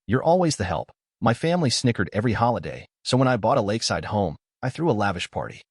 You're always the help. My family snickered every holiday, so when I bought a lakeside home, I threw a lavish party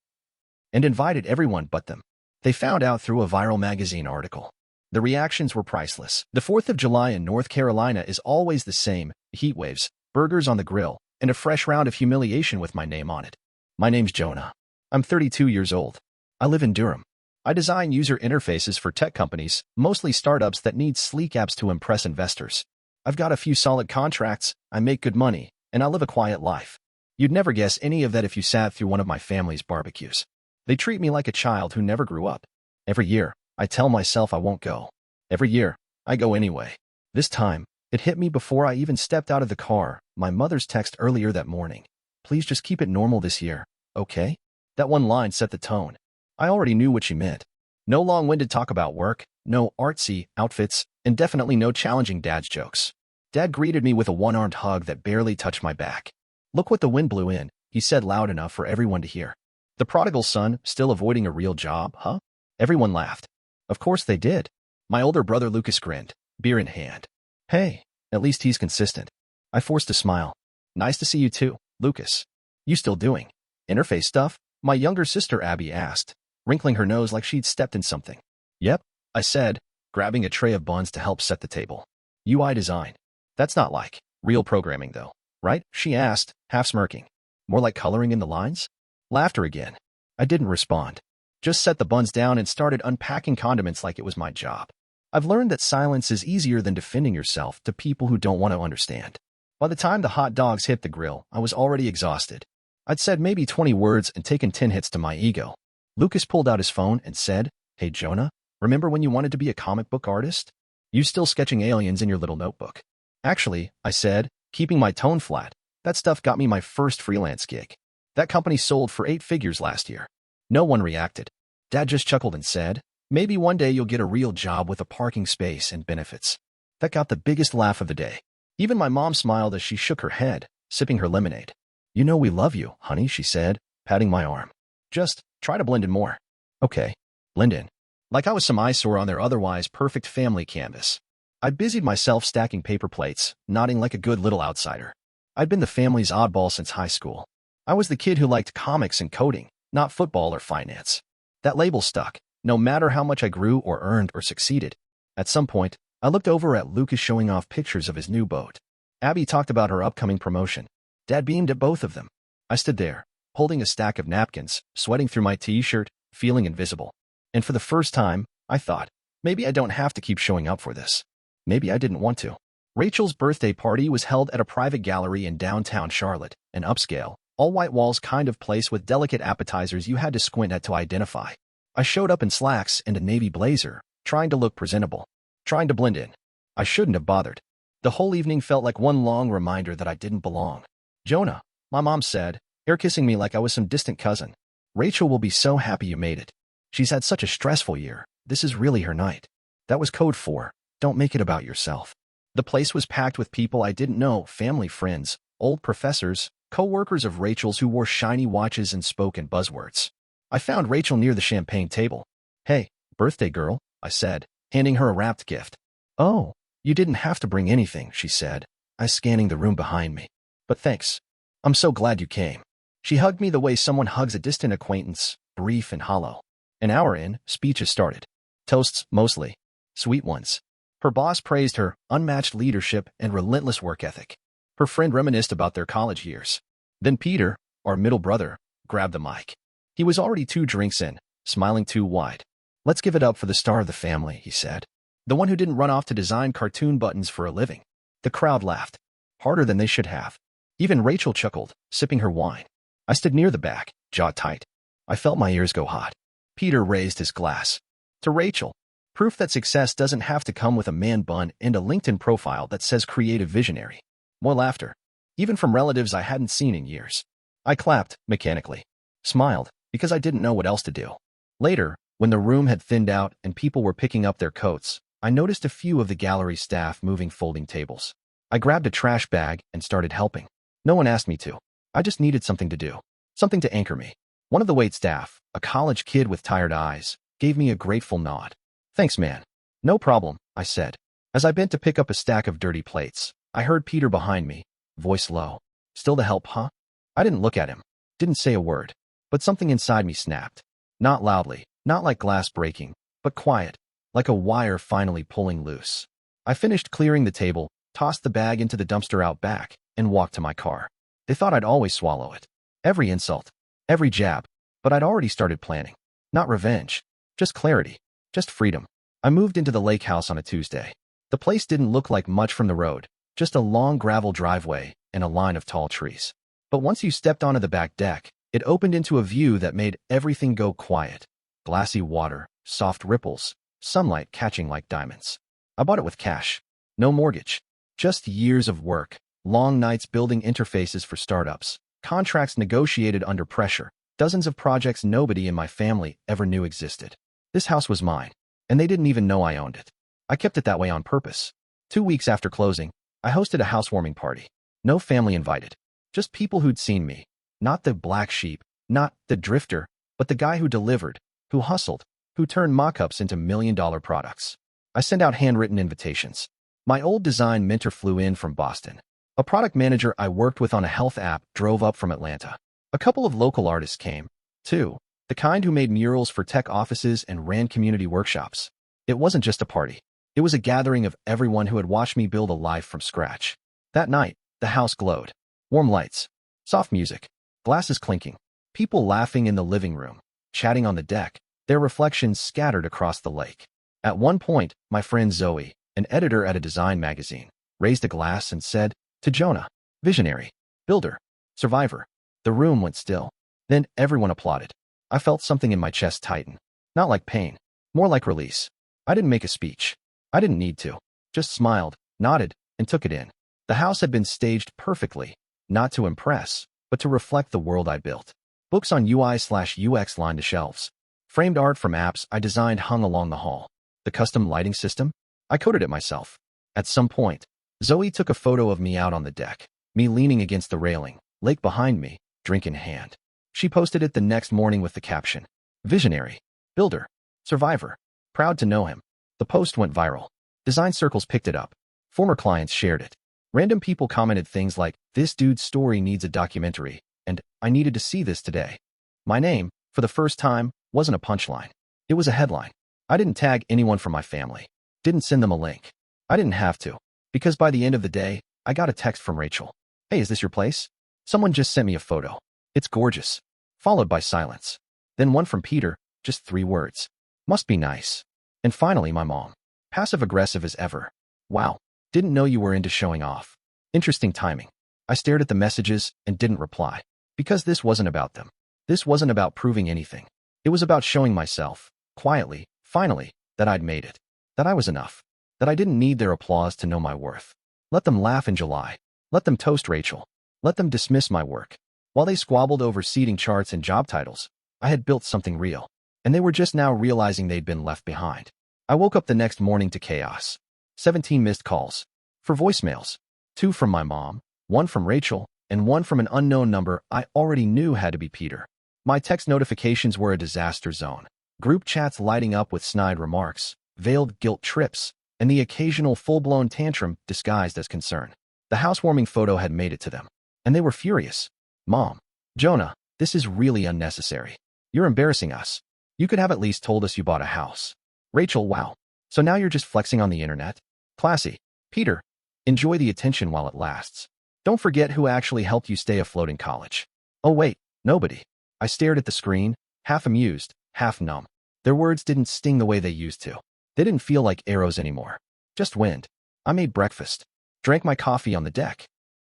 and invited everyone but them. They found out through a viral magazine article. The reactions were priceless. The 4th of July in North Carolina is always the same: heat waves, burgers on the grill, and a fresh round of humiliation with my name on it. My name's Jonah. I'm 32 years old. I live in Durham. I design user interfaces for tech companies, mostly startups that need sleek apps to impress investors. I've got a few solid contracts, I make good money, and I live a quiet life. You'd never guess any of that if you sat through one of my family's barbecues. They treat me like a child who never grew up. Every year, I tell myself I won't go. Every year, I go anyway. This time, it hit me before I even stepped out of the car. My mother's text earlier that morning. Please just keep it normal this year, okay? That one line set the tone. I already knew what she meant. No long-winded talk about work, no artsy outfits, and definitely no challenging dad's jokes. Dad greeted me with a one-armed hug that barely touched my back. Look what the wind blew in, he said loud enough for everyone to hear. The prodigal son, still avoiding a real job, huh? Everyone laughed. Of course they did. My older brother Lucas grinned, beer in hand. Hey, at least he's consistent. I forced a smile. Nice to see you too, Lucas. You still doing interface stuff? My younger sister Abby asked, wrinkling her nose like she'd stepped in something. Yep, I said, grabbing a tray of buns to help set the table. UI design. That's not like real programming though, right? She asked, half smirking. More like coloring in the lines? Laughter again. I didn't respond. Just set the buns down and started unpacking condiments like it was my job. I've learned that silence is easier than defending yourself to people who don't want to understand. By the time the hot dogs hit the grill, I was already exhausted. I'd said maybe 20 words and taken 10 hits to my ego. Lucas pulled out his phone and said, Hey Jonah, remember when you wanted to be a comic book artist? You still sketching aliens in your little notebook? Actually, I said, keeping my tone flat, that stuff got me my first freelance gig. That company sold for 8 figures last year. No one reacted. Dad just chuckled and said, maybe one day you'll get a real job with a parking space and benefits. That got the biggest laugh of the day. Even my mom smiled as she shook her head, sipping her lemonade. You know we love you, honey, she said, patting my arm. Just try to blend in more. Okay, blend in. Like I was some eyesore on their otherwise perfect family canvas. I busied myself stacking paper plates, nodding like a good little outsider. I'd been the family's oddball since high school. I was the kid who liked comics and coding, not football or finance. That label stuck, no matter how much I grew or earned or succeeded. At some point, I looked over at Lucas showing off pictures of his new boat. Abby talked about her upcoming promotion. Dad beamed at both of them. I stood there, holding a stack of napkins, sweating through my t-shirt, feeling invisible. And for the first time, I thought, maybe I don't have to keep showing up for this. Maybe I didn't want to. Rachel's birthday party was held at a private gallery in downtown Charlotte, an upscale, all-white walls kind of place with delicate appetizers you had to squint at to identify. I showed up in slacks and a navy blazer, trying to look presentable, trying to blend in. I shouldn't have bothered. The whole evening felt like one long reminder that I didn't belong. Jonah, my mom said, air-kissing me like I was some distant cousin. Rachel will be so happy you made it. She's had such a stressful year. This is really her night. That was code for, don't make it about yourself. The place was packed with people I didn't know, family friends, old professors, co-workers of Rachel's who wore shiny watches and spoke in buzzwords. I found Rachel near the champagne table. Hey, birthday girl, I said, handing her a wrapped gift. Oh, you didn't have to bring anything, she said, eyes scanning the room behind me. But thanks. I'm so glad you came. She hugged me the way someone hugs a distant acquaintance, brief and hollow. An hour in, speeches started. Toasts, mostly. Sweet ones. Her boss praised her unmatched leadership and relentless work ethic. Her friend reminisced about their college years. Then Peter, our middle brother, grabbed the mic. He was already 2 drinks in, smiling too wide. Let's give it up for the star of the family, he said. The one who didn't run off to design cartoon buttons for a living. The crowd laughed. Harder than they should have. Even Rachel chuckled, sipping her wine. I stood near the back, jaw tight. I felt my ears go hot. Peter raised his glass. To Rachel. Proof that success doesn't have to come with a man bun and a LinkedIn profile that says creative visionary. More laughter. Even from relatives I hadn't seen in years. I clapped, mechanically. Smiled, because I didn't know what else to do. Later, when the room had thinned out and people were picking up their coats, I noticed a few of the gallery staff moving folding tables. I grabbed a trash bag and started helping. No one asked me to. I just needed something to do. Something to anchor me. One of the wait staff, a college kid with tired eyes, gave me a grateful nod. Thanks, man. No problem, I said, as I bent to pick up a stack of dirty plates. I heard Peter behind me, voice low. Still to help, huh? I didn't look at him, didn't say a word, but something inside me snapped. Not loudly, not like glass breaking, but quiet, like a wire finally pulling loose. I finished clearing the table, tossed the bag into the dumpster out back, and walked to my car. They thought I'd always swallow it. Every insult, every jab, but I'd already started planning. Not revenge, just clarity, just freedom. I moved into the lake house on a Tuesday. The place didn't look like much from the road, just a long gravel driveway and a line of tall trees. But once you stepped onto the back deck, it opened into a view that made everything go quiet. Glassy water, soft ripples, sunlight catching like diamonds. I bought it with cash. No mortgage. Just years of work, long nights building interfaces for startups, contracts negotiated under pressure, dozens of projects nobody in my family ever knew existed. This house was mine, and they didn't even know I owned it. I kept it that way on purpose. 2 weeks after closing, I hosted a housewarming party. No family invited. Just people who'd seen me. Not the black sheep, not the drifter, but the guy who delivered, who hustled, who turned mock-ups into million-dollar products. I sent out handwritten invitations. My old design mentor flew in from Boston. A product manager I worked with on a health app drove up from Atlanta. A couple of local artists came, too, the kind who made murals for tech offices and ran community workshops. It wasn't just a party. It was a gathering of everyone who had watched me build a life from scratch. That night, the house glowed. Warm lights, soft music, glasses clinking, people laughing in the living room, chatting on the deck, their reflections scattered across the lake. At one point, my friend Zoe, an editor at a design magazine, raised a glass and said, "To Jonah, visionary, builder, survivor." The room went still. Then everyone applauded. I felt something in my chest tighten. Not like pain, more like release. I didn't make a speech. I didn't need to. Just smiled, nodded, and took it in. The house had been staged perfectly, not to impress, but to reflect the world I built. Books on UI/UX lined the shelves. Framed art from apps I designed hung along the hall. The custom lighting system? I coded it myself. At some point, Zoe took a photo of me out on the deck, me leaning against the railing, lake behind me, drink in hand. She posted it the next morning with the caption, "Visionary, builder, survivor, proud to know him." The post went viral. Design circles picked it up. Former clients shared it. Random people commented things like, "This dude's story needs a documentary," and "I needed to see this today." My name, for the first time, wasn't a punchline. It was a headline. I didn't tag anyone from my family. Didn't send them a link. I didn't have to, because by the end of the day, I got a text from Rachel. "Hey, is this your place? Someone just sent me a photo. It's gorgeous." Followed by silence. Then one from Peter, just 3 words. "Must be nice." And finally, my mom. Passive-aggressive as ever. "Wow, didn't know you were into showing off." Interesting timing. I stared at the messages and didn't reply. Because this wasn't about them. This wasn't about proving anything. It was about showing myself, quietly, finally, that I'd made it. That I was enough. That I didn't need their applause to know my worth. Let them laugh in July. Let them toast Rachel. Let them dismiss my work. While they squabbled over seating charts and job titles, I had built something real. And they were just now realizing they'd been left behind. I woke up the next morning to chaos. 17 missed calls. For voicemails. 2 from my mom, 1 from Rachel, and 1 from an unknown number I already knew had to be Peter. My text notifications were a disaster zone. Group chats lighting up with snide remarks, veiled guilt trips, and the occasional full-blown tantrum disguised as concern. The housewarming photo had made it to them. And they were furious. "Mom, Jonah, this is really unnecessary. You're embarrassing us. You could have at least told us you bought a house." Rachel, "Wow. So now you're just flexing on the internet?" Classy. Peter, "Enjoy the attention while it lasts. Don't forget who actually helped you stay afloat in college." Oh wait, nobody. I stared at the screen, half amused, half numb. Their words didn't sting the way they used to. They didn't feel like arrows anymore. Just wind. I made breakfast. Drank my coffee on the deck.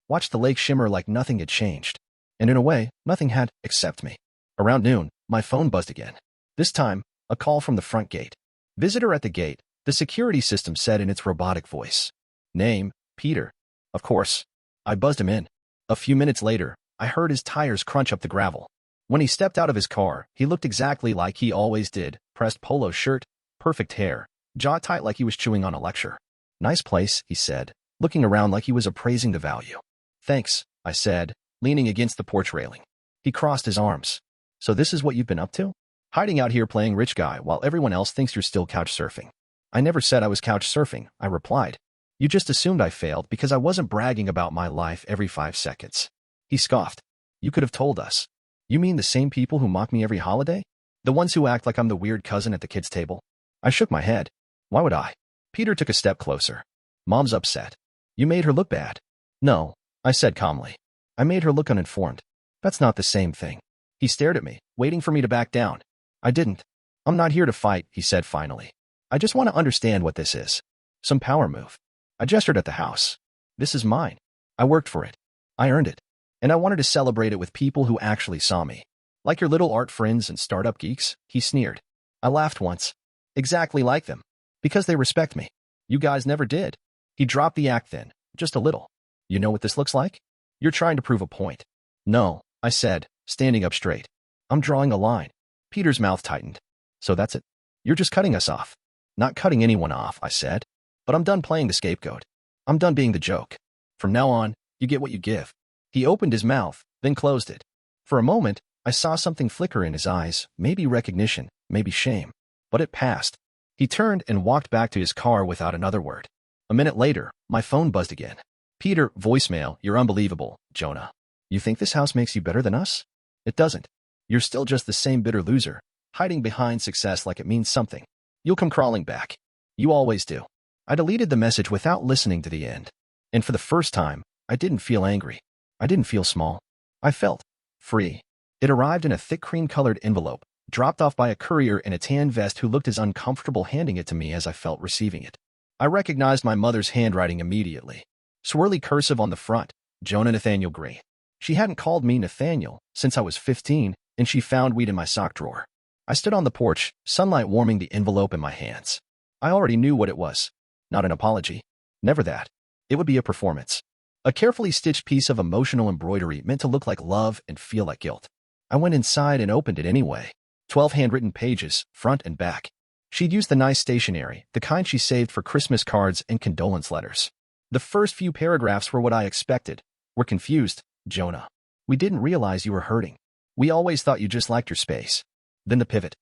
Watched the lake shimmer like nothing had changed. And in a way, nothing had, except me. Around noon, my phone buzzed again. This time, a call from the front gate. "Visitor at the gate," the security system said in its robotic voice. Name, Peter. Of course. I buzzed him in. A few minutes later, I heard his tires crunch up the gravel. When he stepped out of his car, he looked exactly like he always did. Pressed polo shirt, perfect hair, jaw tight like he was chewing on a lecture. "Nice place," he said, looking around like he was appraising the value. "Thanks," I said, leaning against the porch railing. He crossed his arms. "So this is what you've been up to? Hiding out here playing rich guy while everyone else thinks you're still couch surfing." "I never said I was couch surfing," I replied. You just assumed I failed because I wasn't bragging about my life every 5 seconds. He scoffed. You could have told us. You mean the same people who mock me every holiday? The ones who act like I'm the weird cousin at the kids' table? I shook my head. Why would I? Peter took a step closer. Mom's upset. You made her look bad. No, I said calmly. I made her look uninformed. That's not the same thing. He stared at me, waiting for me to back down. I didn't. I'm not here to fight, he said finally. I just want to understand what this is. Some power move. I gestured at the house. This is mine. I worked for it. I earned it. And I wanted to celebrate it with people who actually saw me. Like your little art friends and startup geeks, he sneered. I laughed once. Exactly like them. Because they respect me. You guys never did. He dropped the act then, just a little. You know what this looks like? You're trying to prove a point. No, I said, standing up straight. I'm drawing a line. Peter's mouth tightened. So that's it. You're just cutting us off. Not cutting anyone off, I said. But I'm done playing the scapegoat. I'm done being the joke. From now on, you get what you give. He opened his mouth, then closed it. For a moment, I saw something flicker in his eyes, maybe recognition, maybe shame. But it passed. He turned and walked back to his car without another word. A minute later, my phone buzzed again. Peter, voicemail, you're unbelievable, Jonah. You think this house makes you better than us? It doesn't. You're still just the same bitter loser, hiding behind success like it means something. You'll come crawling back. You always do. I deleted the message without listening to the end. And for the first time, I didn't feel angry. I didn't feel small. I felt free. It arrived in a thick cream-colored envelope, dropped off by a courier in a tan vest who looked as uncomfortable handing it to me as I felt receiving it. I recognized my mother's handwriting immediately. Swirly cursive on the front, Jonah Nathaniel Green. She hadn't called me Nathaniel since I was 15, and she found weed in my sock drawer. I stood on the porch, sunlight warming the envelope in my hands. I already knew what it was. Not an apology. Never that. It would be a performance. A carefully stitched piece of emotional embroidery meant to look like love and feel like guilt. I went inside and opened it anyway. 12 handwritten pages, front and back. She'd used the nice stationery, the kind she saved for Christmas cards and condolence letters. The first few paragraphs were what I expected. We're confused, Jonah. We didn't realize you were hurting. We always thought you just liked your space. Then the pivot.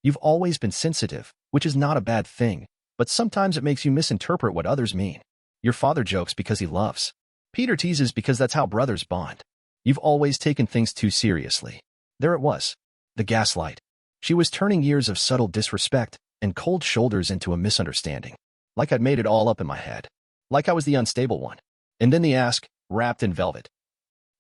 You've always been sensitive, which is not a bad thing, but sometimes it makes you misinterpret what others mean. Your father jokes because he loves. Peter teases because that's how brothers bond. You've always taken things too seriously. There it was. The gaslight. She was turning years of subtle disrespect and cold shoulders into a misunderstanding. Like I'd made it all up in my head. Like I was the unstable one. And then the ask, wrapped in velvet.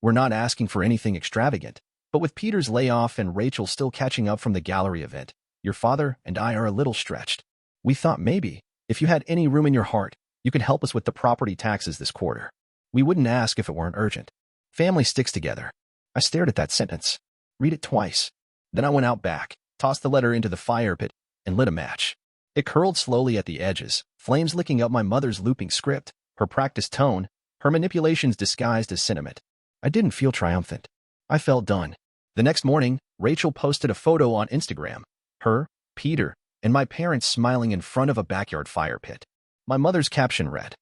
We're not asking for anything extravagant, but with Peter's layoff and Rachel still catching up from the gallery event, your father and I are a little stretched. We thought maybe, if you had any room in your heart, you could help us with the property taxes this quarter. We wouldn't ask if it weren't urgent. Family sticks together. I stared at that sentence. Read it twice. Then I went out back, tossed the letter into the fire pit, and lit a match. It curled slowly at the edges, flames licking up my mother's looping script, her practiced tone, her manipulations disguised as sentiment. I didn't feel triumphant. I felt done. The next morning, Rachel posted a photo on Instagram. Her, Peter, and my parents smiling in front of a backyard fire pit. My mother's caption read,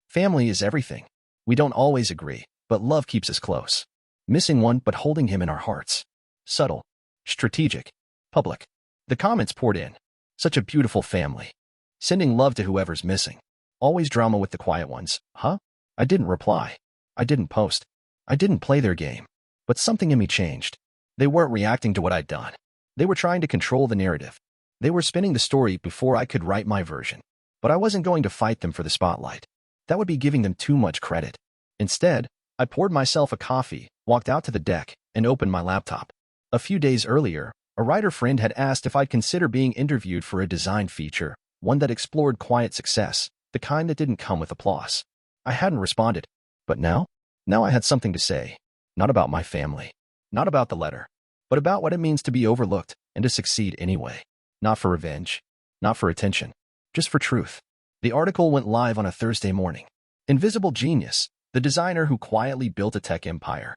"Family is everything. We don't always agree, but love keeps us close. Missing one but holding him in our hearts. Subtle. Strategic. Public." The comments poured in. Such a beautiful family. Sending love to whoever's missing. Always drama with the quiet ones, huh? I didn't reply. I didn't post. I didn't play their game. But something in me changed. They weren't reacting to what I'd done. They were trying to control the narrative. They were spinning the story before I could write my version. But I wasn't going to fight them for the spotlight. That would be giving them too much credit. Instead, I poured myself a coffee, walked out to the deck, and opened my laptop. A few days earlier, a writer friend had asked if I'd consider being interviewed for a design feature, one that explored quiet success, the kind that didn't come with applause. I hadn't responded. But now I had something to say. Not about my family. Not about the letter. But about what it means to be overlooked and to succeed anyway. Not for revenge. Not for attention. Just for truth. The article went live on a Thursday morning. Invisible Genius, the designer who quietly built a tech empire.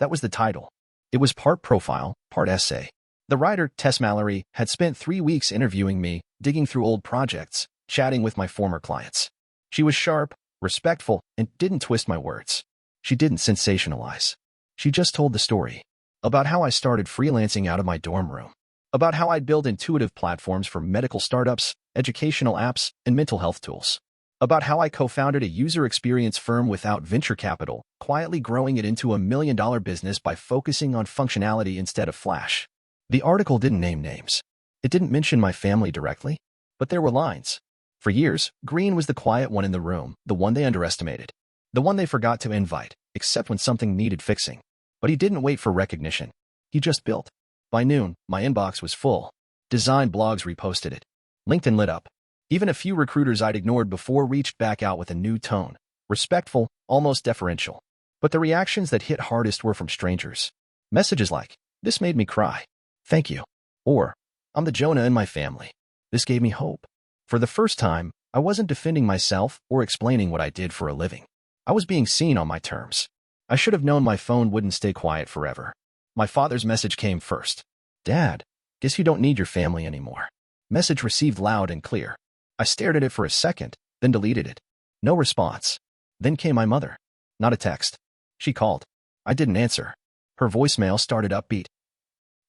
That was the title. It was part profile, part essay. The writer, Tess Mallory, had spent 3 weeks interviewing me, digging through old projects, chatting with my former clients. She was sharp, respectful, and didn't twist my words. She didn't sensationalize. She just told the story. About how I started freelancing out of my dorm room. About how I'd build intuitive platforms for medical startups, educational apps, and mental health tools. about how I co-founded a user experience firm without venture capital, quietly growing it into $1 million business by focusing on functionality instead of flash. The article didn't name names. It didn't mention my family directly, but there were lines. For years, Green was the quiet one in the room, the one they underestimated, the one they forgot to invite, except when something needed fixing. But he didn't wait for recognition. He just built. By noon, my inbox was full. Design blogs reposted it. LinkedIn lit up. Even a few recruiters I'd ignored before reached back out with a new tone. Respectful, almost deferential. But the reactions that hit hardest were from strangers. Messages like, "This made me cry. Thank you." Or, "I'm the Jonah in my family. This gave me hope." For the first time, I wasn't defending myself or explaining what I did for a living. I was being seen on my terms. I should have known my phone wouldn't stay quiet forever. My father's message came first. "Dad, guess you don't need your family anymore." Message received loud and clear. I stared at it for a second, then deleted it. No response. Then came my mother. Not a text. She called. I didn't answer. Her voicemail started upbeat.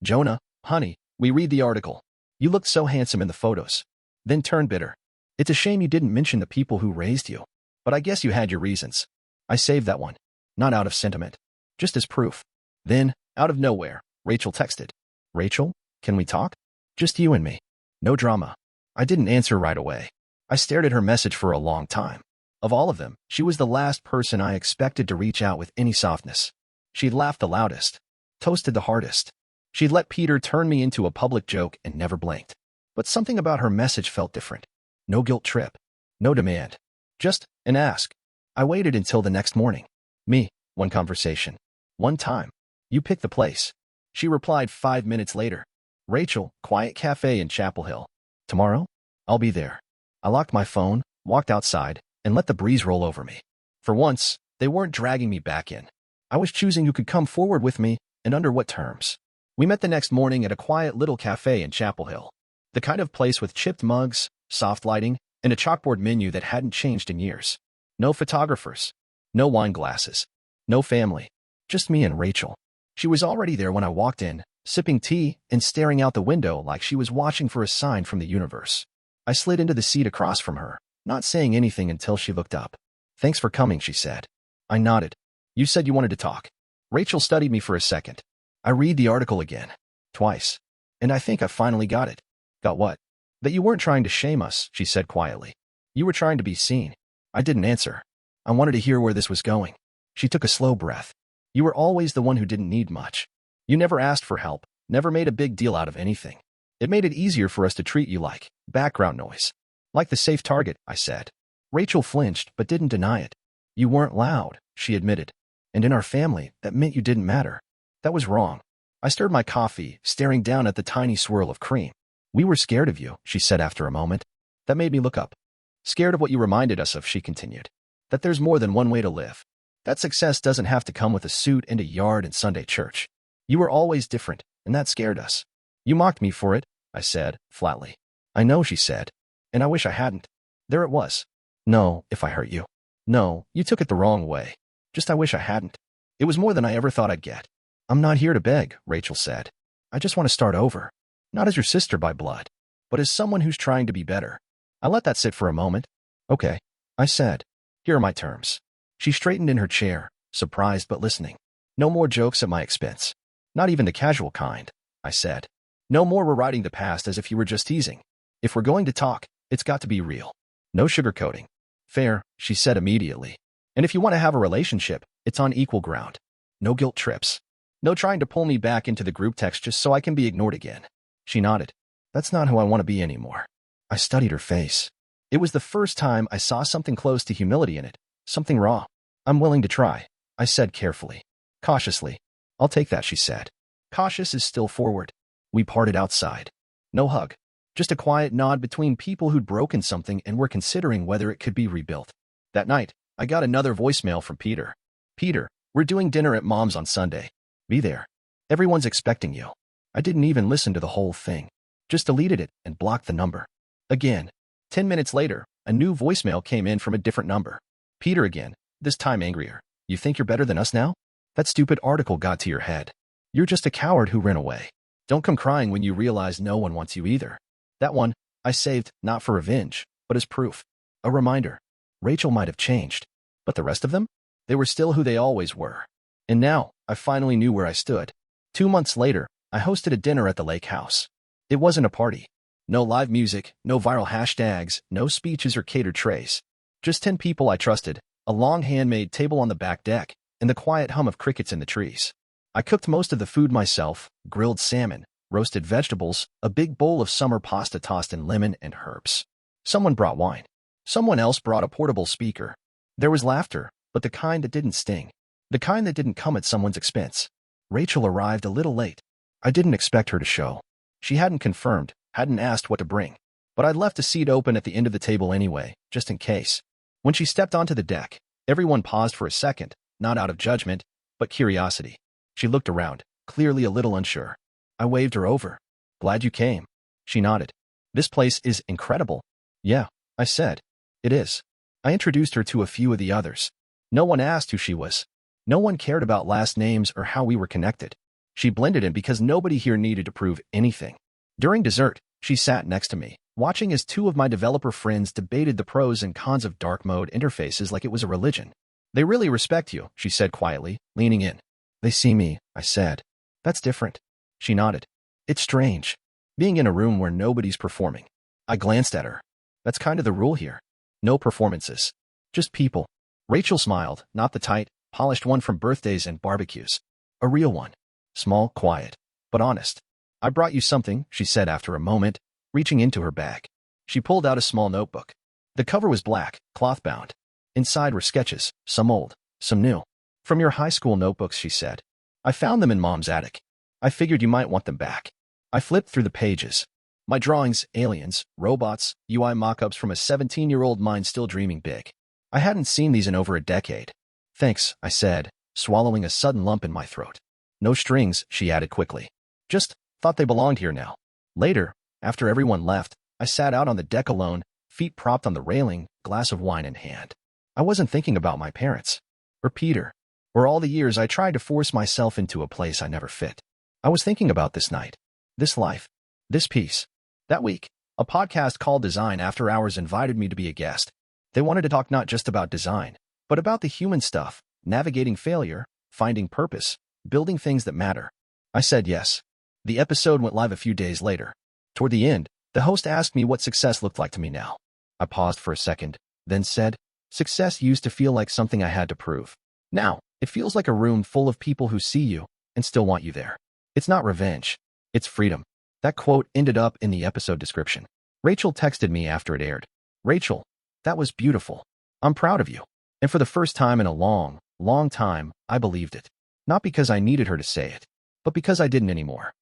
"Jonah, honey, we read the article. You looked so handsome in the photos." Then turned bitter. "It's a shame you didn't mention the people who raised you. But I guess you had your reasons." I saved that one. Not out of sentiment. Just as proof. Then, out of nowhere, Rachel texted. "Rachel, can we talk? Just you and me. No drama." I didn't answer right away. I stared at her message for a long time. Of all of them, she was the last person I expected to reach out with any softness. She'd laughed the loudest. Toasted the hardest. She'd let Peter turn me into a public joke and never blinked. But something about her message felt different. No guilt trip. No demand. Just an ask. I waited until the next morning. "Me, one conversation. One time. You pick the place." She replied 5 minutes later. "Rachel, quiet cafe in Chapel Hill. Tomorrow? I'll be there." I locked my phone, walked outside, and let the breeze roll over me. For once, they weren't dragging me back in. I was choosing who could come forward with me and under what terms. We met the next morning at a quiet little cafe in Chapel Hill. The kind of place with chipped mugs, soft lighting, and a chalkboard menu that hadn't changed in years. No photographers. No wine glasses. No family. Just me and Rachel. She was already there when I walked in, sipping tea and staring out the window like she was watching for a sign from the universe. I slid into the seat across from her, not saying anything until she looked up. "Thanks for coming," she said. I nodded. "You said you wanted to talk." Rachel studied me for a second. "I read the article again. Twice. And I think I finally got it." "Got what?" "That you weren't trying to shame us," she said quietly. "You were trying to be seen." I didn't answer. I wanted to hear where this was going. She took a slow breath. "You were always the one who didn't need much. You never asked for help, never made a big deal out of anything. It made it easier for us to treat you like background noise. Like the safe target," I said. Rachel flinched, but didn't deny it. "You weren't loud," she admitted. "And in our family, that meant you didn't matter." That was wrong. I stirred my coffee, staring down at the tiny swirl of cream. "We were scared of you," she said after a moment. That made me look up. "Scared of what you reminded us of," she continued. "That there's more than one way to live. That success doesn't have to come with a suit and a yard and Sunday church. You were always different, and that scared us." "You mocked me for it," I said, flatly. "I know," she said. "And I wish I hadn't." There it was. "No, if I hurt you. No, you took it the wrong way. Just I wish I hadn't." It was more than I ever thought I'd get. "I'm not here to beg," Rachel said. "I just want to start over. Not as your sister by blood, but as someone who's trying to be better." I let that sit for a moment. "Okay," I said. "Here are my terms." She straightened in her chair, surprised but listening. "No more jokes at my expense. Not even the casual kind," I said. "No more rewriting the past as if you were just teasing. If we're going to talk, it's got to be real. No sugarcoating." "Fair," she said immediately. "And if you want to have a relationship, it's on equal ground. No guilt trips. No trying to pull me back into the group text just so I can be ignored again." She nodded. "That's not who I want to be anymore." I studied her face. It was the first time I saw something close to humility in it, something raw. "I'm willing to try," I said carefully. Cautiously. "I'll take that," she said. Cautious is still forward. We parted outside. No hug. Just a quiet nod between people who'd broken something and were considering whether it could be rebuilt. That night, I got another voicemail from Peter. "Peter, we're doing dinner at Mom's on Sunday. Be there. Everyone's expecting you." I didn't even listen to the whole thing. Just deleted it and blocked the number. Again. 10 minutes later, a new voicemail came in from a different number. "Peter again, this time angrier. You think you're better than us now? That stupid article got to your head. You're just a coward who ran away. Don't come crying when you realize no one wants you either." That one, I saved, not for revenge, but as proof. A reminder. Rachel might have changed, but the rest of them? They were still who they always were. And now, I finally knew where I stood. 2 months later, I hosted a dinner at the lake house. It wasn't a party. No live music, no viral hashtags, no speeches or catered trays. Just 10 people I trusted, a long handmade table on the back deck, and the quiet hum of crickets in the trees. I cooked most of the food myself: grilled salmon, roasted vegetables, a big bowl of summer pasta tossed in lemon and herbs. Someone brought wine. Someone else brought a portable speaker. There was laughter, but the kind that didn't sting. The kind that didn't come at someone's expense. Rachel arrived a little late. I didn't expect her to show. She hadn't confirmed, hadn't asked what to bring. But I'd left a seat open at the end of the table anyway, just in case. When she stepped onto the deck, everyone paused for a second, not out of judgment, but curiosity. She looked around, clearly a little unsure. I waved her over. "Glad you came." She nodded. "This place is incredible." "Yeah," I said. "It is." I introduced her to a few of the others. No one asked who she was. No one cared about last names or how we were connected. She blended in because nobody here needed to prove anything. During dessert, she sat next to me, watching as two of my developer friends debated the pros and cons of dark mode interfaces like it was a religion. "They really respect you," she said quietly, leaning in. "They see me," I said. "That's different." She nodded. "It's strange, being in a room where nobody's performing." I glanced at her. "That's kind of the rule here. No performances. Just people." Rachel smiled, not the tight, polished one from birthdays and barbecues. A real one. Small, quiet, but honest. "I brought you something," she said after a moment, reaching into her bag. She pulled out a small notebook. The cover was black, cloth-bound. Inside were sketches, some old, some new. "From your high school notebooks," she said. "I found them in Mom's attic. I figured you might want them back." I flipped through the pages. My drawings, aliens, robots, UI mock-ups from a 17-year-old mind still dreaming big. I hadn't seen these in over a decade. "Thanks," I said, swallowing a sudden lump in my throat. "No strings," she added quickly. "Just thought they belonged here now." Later, after everyone left, I sat out on the deck alone, feet propped on the railing, glass of wine in hand. I wasn't thinking about my parents, or Peter, or all the years I tried to force myself into a place I never fit. I was thinking about this night, this life, this piece. That week, a podcast called Design After Hours invited me to be a guest. They wanted to talk not just about design, but about the human stuff, navigating failure, finding purpose, building things that matter. I said yes. The episode went live a few days later. Toward the end, the host asked me what success looked like to me now. I paused for a second, then said, "Success used to feel like something I had to prove. Now, it feels like a room full of people who see you and still want you there. It's not revenge. It's freedom." That quote ended up in the episode description. Rachel texted me after it aired. "Rachel, that was beautiful. I'm proud of you." And for the first time in a long, long time, I believed it. Not because I needed her to say it, but because I didn't anymore.